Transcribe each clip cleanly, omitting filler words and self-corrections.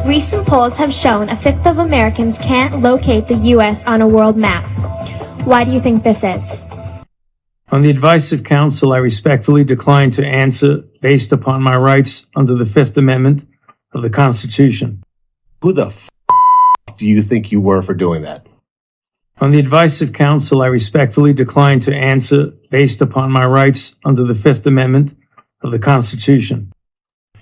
Recent polls have shown a fifth of Americans can't locate the U.S. on a world map. Why do you think this is? On the advice of counsel, I respectfully decline to answer based upon my rights under the Fifth Amendment of the Constitution. Who the do you think you were for doing that? On the advice of counsel, I respectfully decline to answer based upon my rights under the Fifth Amendment of the Constitution.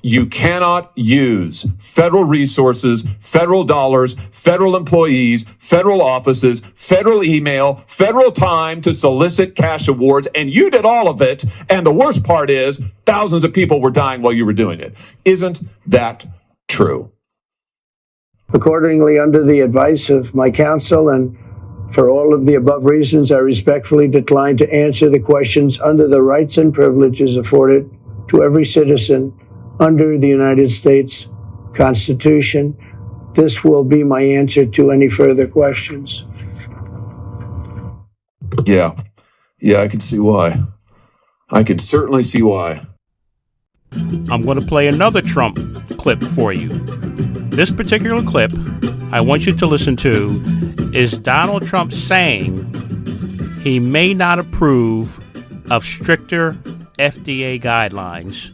You cannot use federal resources, federal dollars, federal employees, federal offices, federal email, federal time to solicit cash awards, and you did all of it. And the worst part is thousands of people were dying while you were doing it. Isn't that true? Accordingly, under the advice of my counsel and for all of the above reasons, I respectfully decline to answer the questions under the rights and privileges afforded to every citizen under the United States Constitution. This will be my answer to any further questions. Yeah, I can see why. I can certainly see why. I'm going to play another Trump clip for you. This particular clip I want you to listen to is Donald Trump saying he may not approve of stricter FDA guidelines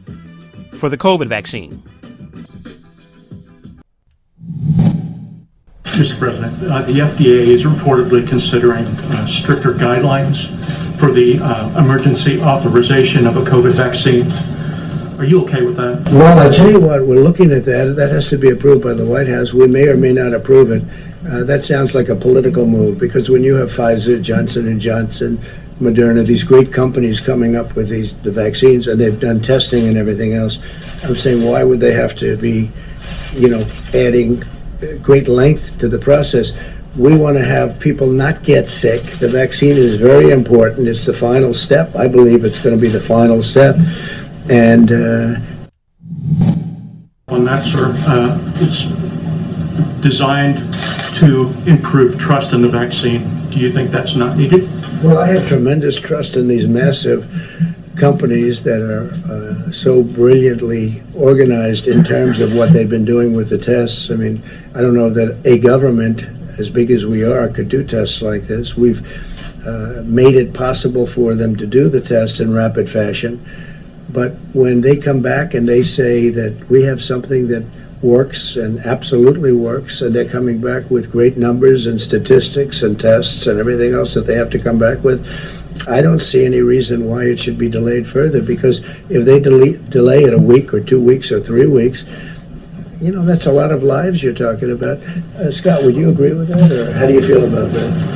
for the COVID vaccine. Mr. President, the FDA is reportedly considering stricter guidelines for the emergency authorization of a COVID vaccine. Are you okay with that? Well, I tell you what, we're looking at that. That has to be approved by the White House. We may or may not approve it. That sounds like a political move, because when you have Pfizer, Johnson & Johnson, Moderna, these great companies coming up with the vaccines, and they've done testing and everything else, I'm saying, why would they have to be, adding great length to the process? We want to have people not get sick. The vaccine is very important. It's the final step. I believe it's going to be the final step. And on that, sir, it's designed to improve trust in the vaccine. Do you think that's not needed? Well, I have tremendous trust in these massive companies that are so brilliantly organized in terms of what they've been doing with the tests. I mean, I don't know that a government as big as we are could do tests like this. We've made it possible for them to do the tests in rapid fashion. But when they come back and they say that we have something that works and absolutely works, and they're coming back with great numbers and statistics and tests and everything else that they have to come back with, I don't see any reason why it should be delayed further, because if they delay it a week or 2 weeks or 3 weeks, that's a lot of lives you're talking about. Scott, would you agree with that, or how do you feel about that?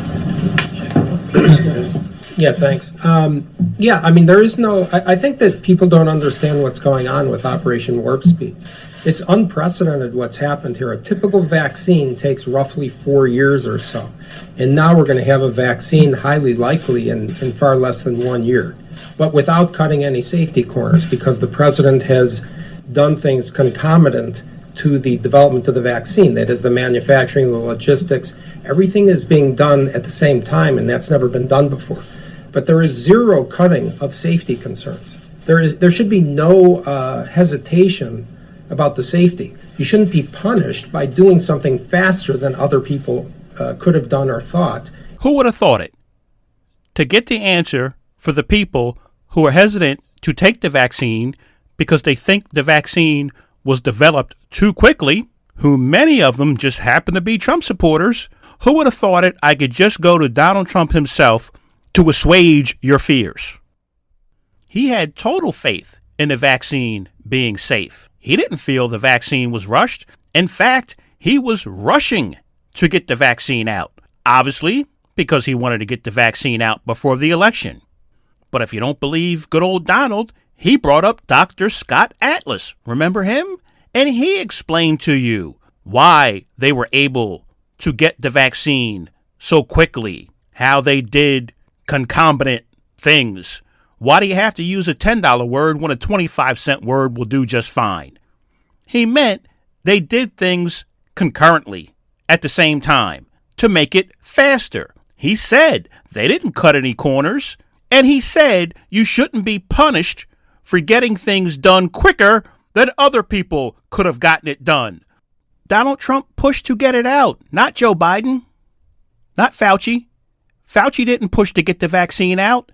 Yeah, thanks. There is I think that people don't understand what's going on with Operation Warp Speed. It's unprecedented what's happened here. A typical vaccine takes roughly 4 years or so. And now we're going to have a vaccine highly likely in far less than 1 year, but without cutting any safety corners, because the president has done things concomitant to the development of the vaccine. That is, the manufacturing, the logistics, everything is being done at the same time, and that's never been done before. But there is zero cutting of safety concerns. There should be no hesitation about the safety. You shouldn't be punished by doing something faster than other people could have done or thought. Who would have thought it? To get the answer for the people who are hesitant to take the vaccine because they think the vaccine was developed too quickly, who many of them just happen to be Trump supporters, who would have thought it? I could just go to Donald Trump himself to assuage your fears. He had total faith in the vaccine being safe. He didn't feel the vaccine was rushed. In fact, he was rushing to get the vaccine out, obviously because he wanted to get the vaccine out before the election. But if you don't believe good old Donald, he brought up Dr. Scott Atlas. Remember him? And he explained to you why they were able to get the vaccine so quickly, how they did concomitant things. Why do you have to use a $10 word when a 25-cent word will do just fine? He meant they did things concurrently at the same time to make it faster. He said they didn't cut any corners, and he said you shouldn't be punished for getting things done quicker than other people could have gotten it done. Donald Trump pushed to get it out, not Joe Biden, not Fauci. Fauci didn't push to get the vaccine out.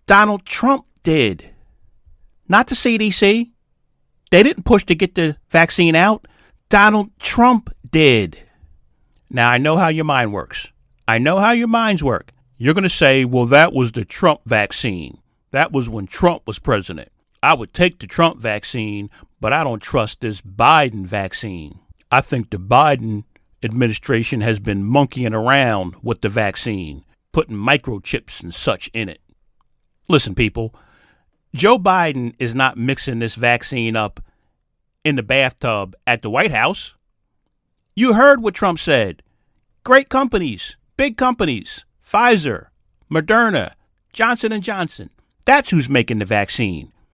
Donald Trump did. Not the CDC. They didn't push to get the vaccine out. Donald Trump did. Now, I know how your mind works. I know how your minds work. You're going to say, well, that was the Trump vaccine. That was when Trump was president. I would take the Trump vaccine, but I don't trust this Biden vaccine. I think the Biden administration has been monkeying around with the vaccine, putting microchips and such in it. Listen, people, Joe Biden is not mixing this vaccine up in the bathtub at the White House. You heard what Trump said. Great companies, big companies, Pfizer, Moderna, Johnson & Johnson. That's who's making the vaccine.